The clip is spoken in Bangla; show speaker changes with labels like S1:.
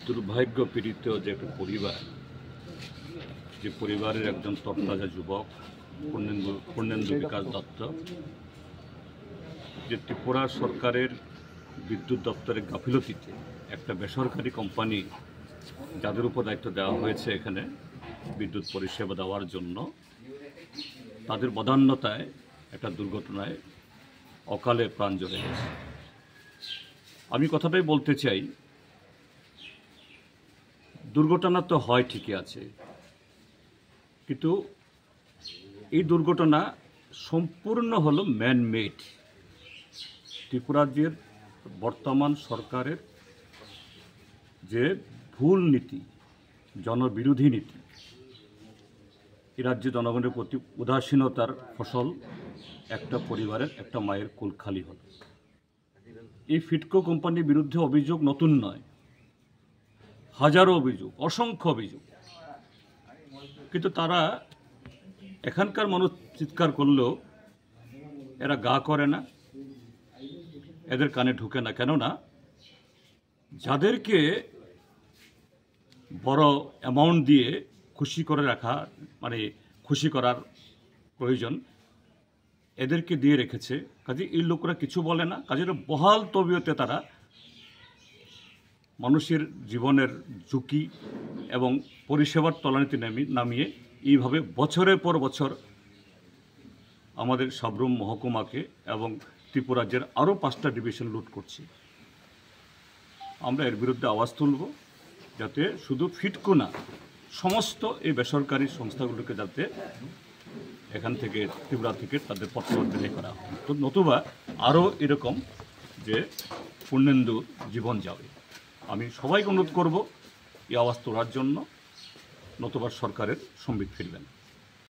S1: দুর্ভাগ্য পীড়িত যে একটা পরিবার, যে পরিবারের একজন তরতাজা যুবক পূর্ণেন্দু বিকাশ দত্ত, যে ত্রিপুরা সরকারের বিদ্যুৎ দপ্তরের গাফিলতিতে একটা বেসরকারি কোম্পানি যাদের উপর দায়িত্ব দেওয়া হয়েছে এখানে বিদ্যুৎ পরিষেবা দেওয়ার জন্য, তাদের বদান্যতায় একটা দুর্ঘটনায় অকালে প্রাণ চলে গেছে। আমি কথাটাই বলতে চাই, দুর্ঘটনা তো হয় ঠিকই আছে, কিন্তু এই দুর্ঘটনা সম্পূর্ণ হলো ম্যান মেড। ত্রিপুরাজ্যের বর্তমান সরকারের যে ভুল নীতি, জনবিরোধী নীতি, এই রাজ্যে জনগণের প্রতি উদাসীনতার ফসল একটা পরিবারের একটা মায়ের কোল খালি হল। এই ফিডকো কোম্পানির বিরুদ্ধে অভিযোগ নতুন নয়, হাজারো অভিযোগ, অসংখ্য অভিযোগ, কিন্তু তারা এখানকার মানুষ চিৎকার করলেও এরা গা করে না, এদের কানে ঢুকে না। কেননা যাদেরকে বড় অ্যামাউন্ট দিয়ে খুশি করে রাখা, মানে খুশি করার প্রয়োজন, এদেরকে দিয়ে রেখেছে। কাজে এই লোকরা কিছু বলে না, কাজের বহাল তবিয়তে তারা মানুষের জীবনের ঝুঁকি এবং পরিষেবার তলানিতে নামিয়ে এইভাবে বছরের পর বছর আমাদের সাবরুম মহকুমাকে এবং ত্রিপুরা রাজ্যের আরও 5টা ডিভিশন লুট করছে। আমরা এর বিরুদ্ধে আওয়াজ তুলব, যাতে শুধু ফিডকো না, সমস্ত এই বেসরকারি সংস্থাগুলোকে যাতে এখান থেকে ত্রিপুরা থেকে তাদের প্রত্যাবর্তন করা হয়, নতুবা আরও এরকম যে পূর্ণেন্দুর জীবন যাবে। আমি সবাইকে অনুরোধ করব এই আওয়াজ তোলার জন্য, নতুবা সরকারের সম্বিত ফিরবেন।